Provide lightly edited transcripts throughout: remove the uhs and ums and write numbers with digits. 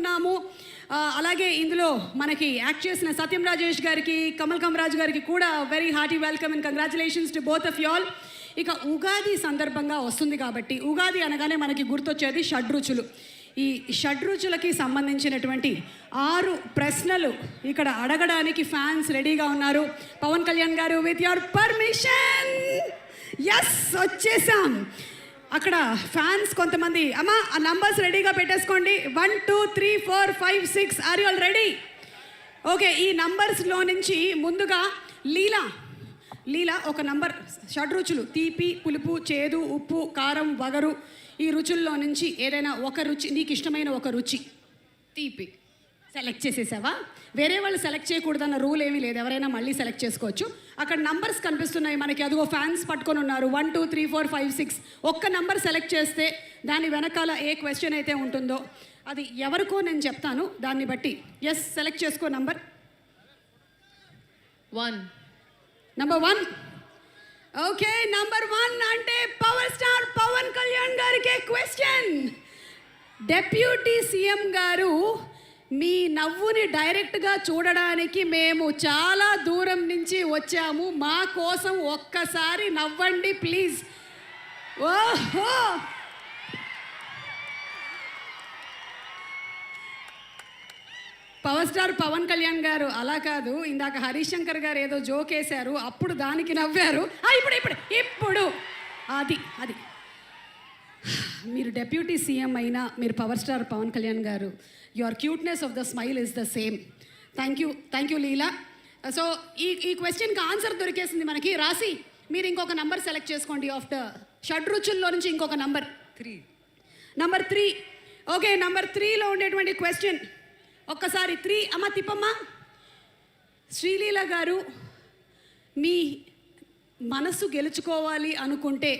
ఉన్నాము. అలాగే ఇందులో మనకి యాక్ట్ చేసిన సత్యం రాజేష్ గారికి, కమల్ కమరాజ్ గారికి కూడా very hearty welcome and congratulations to both of you all. ఇక ఉగాది సందర్భంగా వస్తుంది కాబట్టి ఉగాది అనగానే మనకి గుర్తొచ్చేది షడ్రుచులు. ఈ షడ్రుచులకి సంబంధించినటువంటి 6 ప్రశ్నలు ఇక్కడ అడగడానికి ఫ్యాన్స్ రెడీగా ఉన్నారు. పవన్ కళ్యాణ్ గారు, విత్ యువర్ పర్మిషన్. ఎస్, వచ్చేసాం. అక్కడ ఫ్యాన్స్ కొంతమంది, అమ్మా ఆ నంబర్స్ రెడీగా పెట్టేసుకోండి. 1 2 3 4 5 6. Are you all ready? Okay, ఈ నంబర్స్లో నుంచి ముందుగా లీలా ఒక నంబర్. షడ్రుచులు తీపి, పులుపు, చేదు, ఉప్పు, కారం, వగరు, ఈ రుచుల్లో నుంచి ఏదైనా ఒక రుచి, నీకు ఇష్టమైన ఒక రుచి. తీపి సెలెక్ట్ చేసేసావా? వేరే వాళ్ళు సెలెక్ట్ చేయకూడదన్న రూల్ ఏమీ లేదు, ఎవరైనా మళ్ళీ సెలెక్ట్ చేసుకోవచ్చు. అక్కడ నంబర్స్ కనిపిస్తున్నాయి మనకి, అదిగో ఫ్యాన్స్ పట్టుకొని ఉన్నారు. 1 2 3 4 5 6. ఒక్క నంబర్ సెలెక్ట్ చేస్తే దాని వెనకాల ఏ క్వశ్చన్ అయితే ఉంటుందో అది ఎవరికో నేను చెప్తాను, దాన్ని బట్టి. ఎస్, సెలెక్ట్ చేసుకో నంబర్ 1. నంబర్ 1. ఓకే, నంబర్ 1 అంటే పవర్ స్టార్ పవన్ కళ్యాణ్ గారికి క్వశ్చన్. డెప్యూటీ సీఎం గారు, మీ నవ్వుని డైరెక్ట్గా చూడడానికి మేము చాలా దూరం నుంచి వచ్చాము. మా కోసం ఒక్కసారి నవ్వండి ప్లీజ్. ఓహో, పవర్ స్టార్ పవన్ కళ్యాణ్ గారు అలా కాదు, ఇందాక హరీష్ శంకర్ గారు ఏదో జోక్ వేశారు, అప్పుడు దానికి నవ్వారు. ఇప్పుడు అది మీరు డెప్యూటీ సీఎం అయినా మీరు పవర్ స్టార్ పవన్ కళ్యాణ్ గారు, your cuteness of the smile is the same. Thank you Leela. So ఈ క్వశ్చన్కి ఆన్సర్ దొరికేసింది మనకి. రాసి మీరు ఇంకొక నంబర్ సెలెక్ట్ చేసుకోండి. ఆఫ్టర్ షడ్రుచుల్లో నుంచి ఇంకొక నంబర్ 3. నంబర్ 3. ఓకే, నంబర్ 3లో ఉండేటువంటి క్వశ్చన్ ఒక్కసారి 3 అమ్మ తిప్పమ్మా. శ్రీలీల గారు, మీ మనసు గెలుచుకోవాలి అనుకుంటే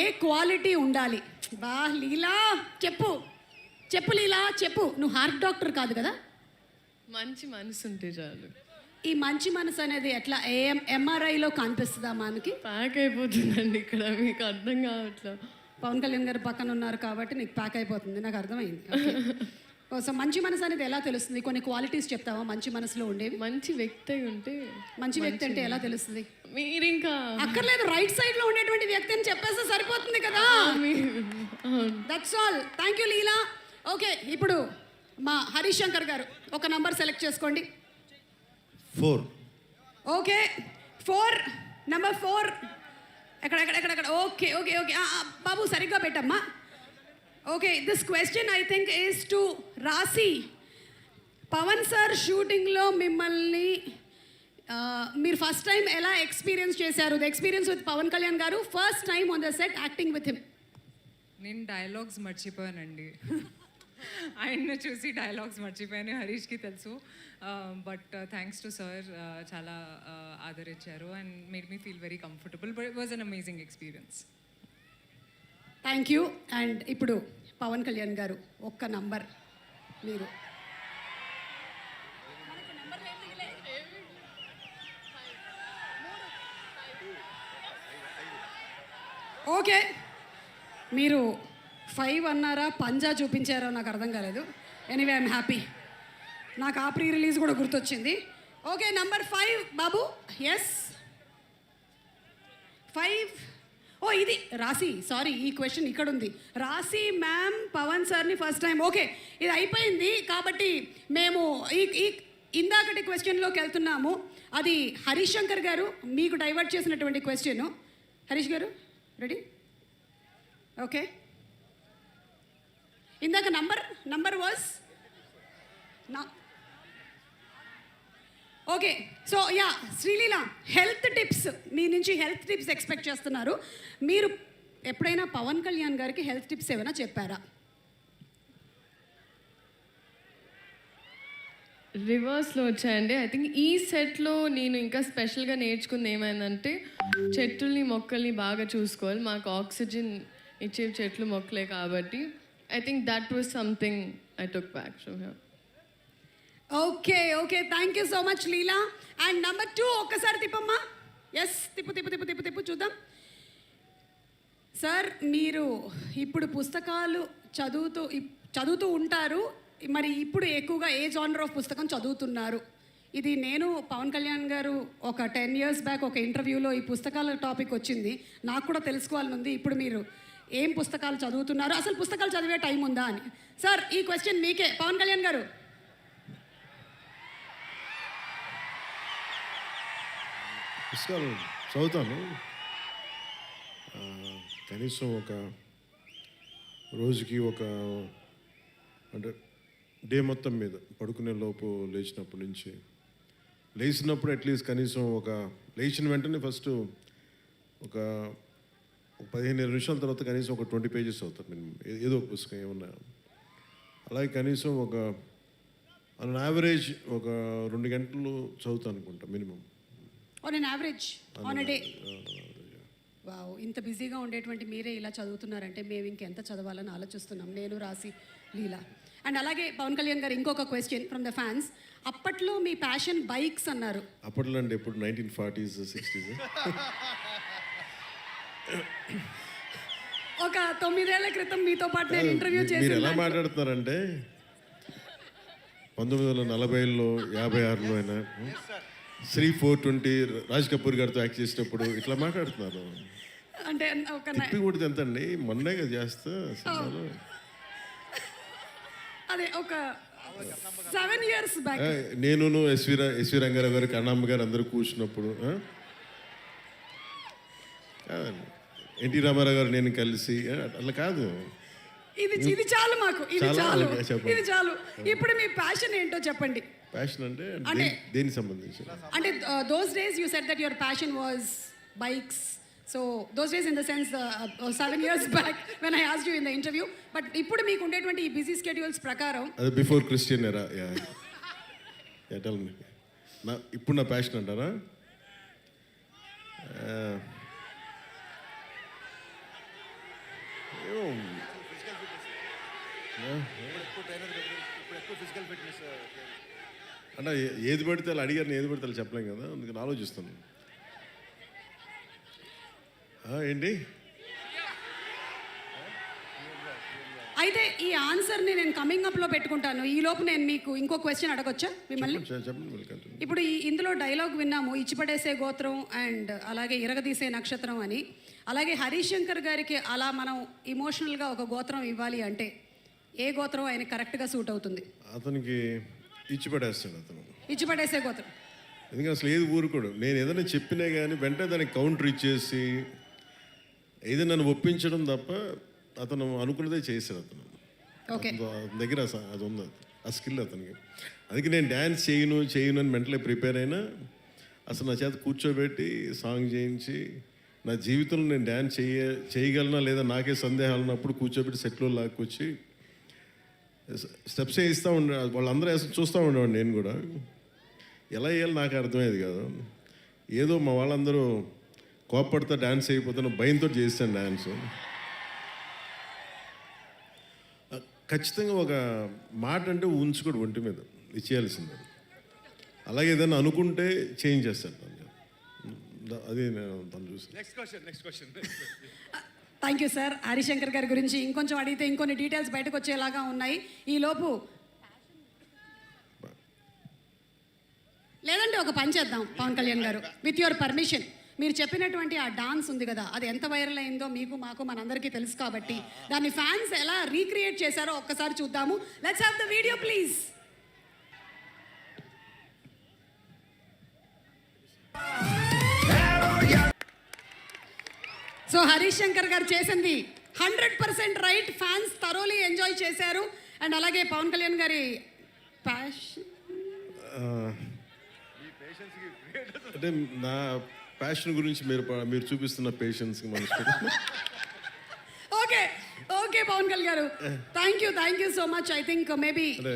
ఏ క్వాలిటీ ఉండాలి? బా లీలా, చెప్పు లీలా, చెప్పు. నువ్వు హార్ట్ డాక్టర్ కాదు కదా? మంచి మనసు ఉంటే చాలు. ఈ మంచి మనసు అనేది ఎట్లా ఎంఆర్ఐలో కనిపిస్తుందా? మనకి ప్యాక్ అయిపోతుందండి ఇక్కడ, మీకు అర్థం కావట్లా. పవన్ కళ్యాణ్ గారు పక్కన ఉన్నారు కాబట్టి నీకు ప్యాక్ అయిపోతుంది, నాకు అర్థమైంది. సో మంచి మనసు అనేది ఎలా తెలుస్తుంది? కొన్ని క్వాలిటీస్ చెప్తావా మంచి మనసులో ఉండేవి? మంచి వ్యక్తి ఉంటే. మంచి వ్యక్తి అంటే ఎలా తెలుస్తుంది? మీరు ఇంకా అక్కర్లేదు, రైట్ సైడ్ లో ఉండేటువంటి వ్యక్తి అని చెప్పేస్తే సరిపోతుంది కదా. That's all. Thank you Leela. Okay, ఇప్పుడు మా హరీష్ శంకర్ గారు ఒక నంబర్ సెలెక్ట్ చేసుకోండి. 4. ఓకే, 4. నంబర్ 4 ఎక్కడ? ఓకే బాబు సరిగ్గా పెట్టమ్మా. Okay, this question I think is two రాసి. పవన్ సార్ షూటింగ్లో మిమ్మల్ని మీరు ఫస్ట్ టైం ఎలా ఎక్స్పీరియన్స్ చేశారు? The experience with Pavan Kalyan గారు, first time on the set acting with him. నేను డైలాగ్స్ మర్చిపోయానండి. ఆయన్ను చూసి డైలాగ్స్ మర్చిపోయాను, హరీష్కి తెలుసు. బట్ థ్యాంక్స్ టు సార్, చాలా ఆదరించారు and made me feel very comfortable. But it was an amazing experience. Thank you. And ఇప్పుడు పవన్ కళ్యాణ్ గారు ఒక్క నంబర్ మీరు. ఓకే, మీరు 5 అన్నారా, పంజా చూపించారో నాకు అర్థం కాలేదు. Anyway I'm happy. నాకు ఆ ప్రీ రిలీజ్ కూడా గుర్తొచ్చింది. ఓకే, నంబర్ 5 బాబు. ఎస్, 5. ఓ ఇది రాసి, సారీ ఈ క్వశ్చన్ ఇక్కడ ఉంది. రాసి మ్యామ్ పవన్ సార్ని ఫస్ట్ టైం. ఓకే, ఇది అయిపోయింది కాబట్టి మేము ఈ ఇందాకటి క్వశ్చన్లోకి వెళ్తున్నాము. అది హరీష్ శంకర్ గారు మీకు డైవర్ట్ చేసినటువంటి క్వశ్చన్. హరీష్ గారు రెడీ? ఓకే, ఇందాక number was okay. So yeah, Sreeleela, health tips మీ నుంచి హెల్త్ టిప్స్ ఎక్స్పెక్ట్ చేస్తున్నారు. మీరు ఎప్పుడైనా పవన్ కళ్యాణ్ గారికి హెల్త్ టిప్స్ ఏమైనా చెప్పారా? రివర్స్లో వచ్చాయండి. ఐ థింక్ ఈ సెట్లో నేను ఇంకా స్పెషల్గా నేర్చుకుంది ఏమైందంటే, చెట్లని మొక్కల్ని బాగా చూసుకోవాలి. మాకు ఆక్సిజన్ ఇచ్చే చెట్లు మొక్కలే కాబట్టి I think that was something I took back from here. Okay, thank you so much Leela. And number 2 ఒక్కసారి తిప్పమ్మా. ఎస్, తిప్పు చూద్దాం. సార్, మీరు ఇప్పుడు పుస్తకాలు చదువుతూ ఉంటారు, మరి ఇప్పుడు ఎక్కువగా ఏ జానర్ ఆఫ్ పుస్తకం చదువుతున్నారు? ఇది నేను పవన్ కళ్యాణ్ గారు ఒక 10 years బ్యాక్ ఒక ఇంటర్వ్యూలో ఈ పుస్తకాల టాపిక్ వచ్చింది, నాకు కూడా తెలుసుకోవాలని ఉంది. ఇప్పుడు మీరు ఏం పుస్తకాలు చదువుతున్నారు, అసలు పుస్తకాలు చదివే టైం ఉందా అని. సార్ ఈ క్వశ్చన్ మీకే, పవన్ కళ్యాణ్ గారు. పుస్తకాలు చదువుతాను. కనీసం ఒక రోజుకి అంటే డే మొత్తం మీద పడుకునే లోపు లేచినప్పటి నుంచి లేచినప్పుడు అట్లీస్ట్ కనీసం లేచిన వెంటనే ఫస్ట్ ఒక 15-20 నిమిషాల తర్వాత కనీసం ఒక 20 pages అవుతాను నేను, ఏదో ఒక పుస్తకం ఏమన్నా. అలాగే కనీసం ఆన్ యావరేజ్ ఒక 2 గంటలు చదువుతాను అనుకుంటా minimum. On an average on a day. Wow, ఇంత బిజీగా ఉండేటువంటి మీరే ఇలా చదువుతున్నారంటే మేము ఇంకెంత చదవాలని ఆలోచిస్తున్నాం, నేను, రాసి, లీలా. అండ్ అలాగే పవన్ కళ్యాణ్ గారు ఇంకొక క్వశ్చన్ ఫ్రమ్ ద ఫ్యాన్స్. అప్పట్లో మీ ప్యాషన్ బైక్స్ అన్నారు. అప్పట్లో అంటే ఇప్పుడు 1940s 60s. ఒక 9 ఏళ్ల క్రితం మీతో పాటు నేను ఇంటర్వ్యూ మీరు ఎలా చేసి మాట్లాడుతున్నారంటే 1940లో 56లో అయినా శ్రీ 420 రాజ్ కపూర్ గారితో యాక్ట్ చేసేటప్పుడు ఇట్లా మాట్లాడుతున్నారు. అంటే ఒక తిప్పి కొడితే ఎంత అండి, మొన్నే కదా చేస్తా సినిమాలో. అదే ఒక 7 years బ్యాక్. నేను ఎస్వి రంగారావు గారు, కన్నమ్మ గారు అందరూ కూర్చున్నప్పుడు ఎన్టీ రామారావు గారు నేను కలిసి అట్లా కాదు. ఇది చాలు మాకు, ఇది చాలా చాలు, అలాగే చెప్పండి. ఇది చాలు. ఇప్పుడు మీ ప్యాషన్ ఏంటో చెప్పండి. ప్యాషన్ అంటే అంటే దేనికి సంబంధించి? అంటే those days you said that your passion was bikes. So those days in the sense 7 years back when I asked you in the interview. But ఇప్పుడు మీకు ఉండేటువంటి ఈ బిజీ స్కెడ్యూల్స్ ప్రకారం అది బిఫోర్ క్రిస్టియన్ ఎరా. Tell me. ఇప్పుడు నా passion అంటారా? అంటే ఏది పడితే అలా అడిగారు, ఏది పడితే అలా చెప్పలేం కదా, అందుకని ఆలోచిస్తాను. ఏంటి అయితే ఈ ఆన్సర్ని నేను కమింగ్ అప్లో పెట్టుకుంటాను. ఈ లోపు నేను మీకు ఇంకో క్వశ్చన్ అడగొచ్చా మిమ్మల్ని? చెప్పండి. ఇప్పుడు ఇందులో డైలాగ్ విన్నాము, ఇచ్చిపడేసే గోత్రం అండ్ అలాగే ఇరగదీసే నక్షత్రం అని. అలాగే హరీష్ శంకర్ గారికి అలా మనం ఇమోషనల్గా ఒక గోత్రం ఇవ్వాలి అంటే ఏ గోత్రం ఆయన కరెక్ట్గా సూట్ అవుతుంది? అతనికి ఇచ్చి పడేస్తాడు అతను, ఇచ్చిపడేసే గోత్రం. ఎందుకంటే అసలు ఏది ఊరుకోడు. నేను ఏదైనా చెప్పినా కానీ వెంటనే దానికి కౌంటర్ ఇచ్చేసి ఏదైనా నన్ను ఒప్పించడం తప్ప అతను అనుకున్నదే చేశాడు అతను. ఓకే, అతని దగ్గర అది ఉంది, ఆ స్కిల్ అతనికి. అందుకే నేను డ్యాన్స్ చేయను అని మెంటలీ ప్రిపేర్ అయినా అసలు నా చేత కూర్చోబెట్టి సాంగ్ చేయించి నా జీవితంలో నేను డ్యాన్స్ చేయగలనా లేదా నాకే సందేహాలు ఉన్నప్పుడు కూర్చోబెట్టి సెట్లో లాక్కొచ్చి స్టెప్స్ వేయిస్తూ ఉండే, వాళ్ళందరూ చూస్తూ ఉండేవాడు. నేను కూడా ఎలా వేయాలి నాకు అర్థమయ్యేది కాదు. ఏదో మా వాళ్ళందరూ కోప్పడితే డ్యాన్స్ అయిపోతున్న భయంతో చేస్తాను డ్యాన్స్. ఖచ్చితంగా ఒక మాట అంటే ఉంచుకోడు ఒంటి మీద, ఇచ్చేయాల్సిందే. అలాగే ఏదైనా అనుకుంటే చేంజ్ చేస్తాను. అది నేను తను చూసి. Next question. Thank you sir. Harishankar గారి గురించి ఇంకొంచెం అడిగితే ఇంకొన్ని డీటెయిల్స్ బయటకు వచ్చేలాగా ఉన్నాయి. ఈ లోపు లేదంటే ఒక పని చేద్దాం పవన్ కళ్యాణ్ గారు, విత్ యువర్ పర్మిషన్. మీరు చెప్పినటువంటి ఆ డాన్స్ ఉంది కదా, అది ఎంత వైరల్ అయిందో మీకు మాకు మనందరికీ తెలుసు కాబట్టి దాన్ని ఫ్యాన్స్ ఎలా రీక్రియేట్ చేశారో ఒక్కసారి చూద్దాము. Let's have the video please. So Harish Shankar గారు చేసింది 100% రైట్. ఫ్యాన్స్ థరోలీ ఎంజాయ్ చేశారు. అండ్ అలాగే పవన్ కళ్యాణ్ గారి ప్యాషన్ అంటే నా ప్యాషన్ గురించి మీరు చూపిస్తున్న పేషెన్స్కి మనసు. ఓకే ఓకే పవన్ కళ్యాణ్ గారు, thank you so much. I think maybe అంటే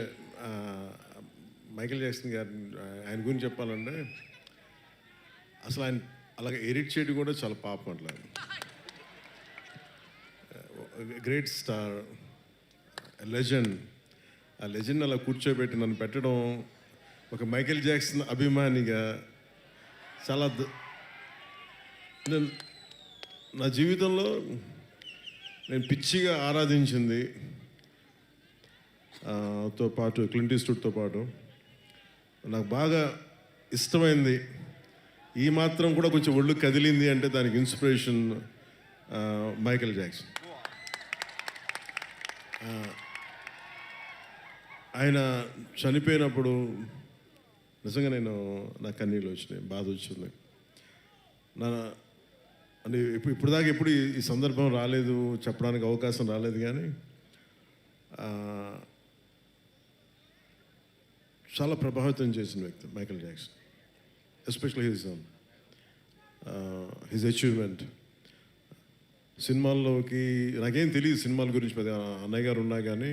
మైకేల్ జాక్సన్ గారు, ఆయన గురించి చెప్పాలంటే అసలు ఆయన అలాగే ఎడిట్ చేయడం కూడా చాలా పాపం. అట్లా గ్రేట్ స్టార్, లెజెండ్. ఆ లెజెండ్ అలా కూర్చోబెట్టి నన్ను పెట్టడం ఒక మైకేల్ జాక్సన్ అభిమానిగా చాలా నా జీవితంలో నేను పిచ్చిగా ఆరాధించింది తో పాటు క్లింట్ ఈస్ట్వుడ్తో పాటు నాకు బాగా ఇష్టమైంది, ఈ మాత్రం కూడా కొంచెం ఒళ్ళు కదిలింది అంటే దానికి ఇన్స్పిరేషన్ మైకేల్ జాక్సన్. ఆయన చనిపోయినప్పుడు నిజంగా నా కన్నీళ్ళు వచ్చినాయి, బాధ వచ్చింది. అంటే ఇప్పుడు దాకా ఎప్పుడు ఈ సందర్భం రాలేదు, చెప్పడానికి అవకాశం రాలేదు, కానీ చాలా ప్రభావితం చేసిన వ్యక్తి Michael Jackson, especially his achievement. సినిమాల్లోకి నాకేం తెలియదు సినిమాల గురించి, పెద్ద అన్నయ్య గారు ఉన్నా కానీ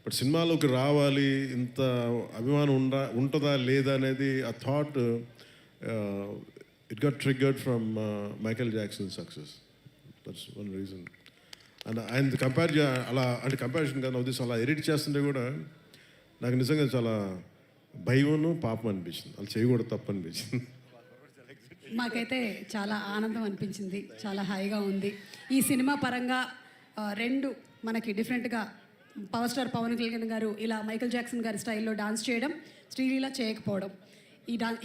బట్ సినిమాలోకి రావాలి, ఇంత అభిమానం ఉంటుందా లేదా అనేది ఆ thought it got triggered from Michael Jackson success. That's one reason. And ఆయన కంపారిజన్ కాదు, ఉద్దేశం అలా ఎడిట్ చేస్తుంటే కూడా నాకు నిజంగా చాలా భయమును పాపం అనిపించింది, వాళ్ళు చేయకూడదు, తప్పు అనిపించింది. మాకైతే చాలా ఆనందం అనిపించింది, చాలా హాయిగా ఉంది. ఈ సినిమా పరంగా రెండు మనకి డిఫరెంట్గా పవర్ స్టార్ పవన్ కళ్యాణ్ గారు ఇలా మైకేల్ జాక్సన్ గారి స్టైల్లో డాన్స్ చేయడం, శ్రీలీల చేయకపోవడం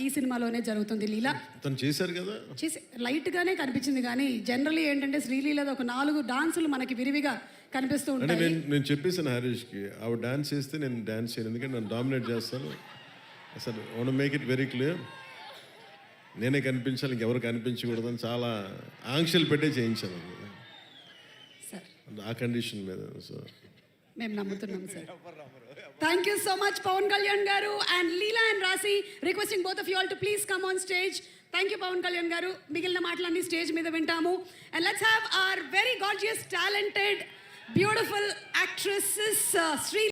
ఈ సినిమాలోనే జరుగుతుంది. లీల తను చేశారు కదా, చేసి లైట్గానే కనిపించింది, కానీ జనరల్లీ ఏంటంటే శ్రీలీలది ఒక 4 డాన్సులు మనకి విరివిగా కనిపిస్తూ అంటే ఉంటాయి. నేను చెప్పేసాను హరీష్కి, ఆవిడ డాన్స్ చేస్తే నేను డాన్స్ చేయను, ఎందుకంటే నన్ను డామినేట్ చేస్తాను. అసలు want make it very clear, నేనే కనిపించాలి, ఇంకెవరు కనిపించకూడదని చాలా ఆంక్షలు పెట్టే చేయించాను సార్ ఆ కండిషన్ మీద. సో మేము నమ్ముతున్నాం sir. Thank you so much Pavan Kalyan garu and Leela and Rashi. Requesting both of you all to please come on stage. Thank you Pavan Kalyan garu. మిగిలిన మాటలన్నీ స్టేజ్ మీద వింటాము. And let's have our very gorgeous talented beautiful actresses Shri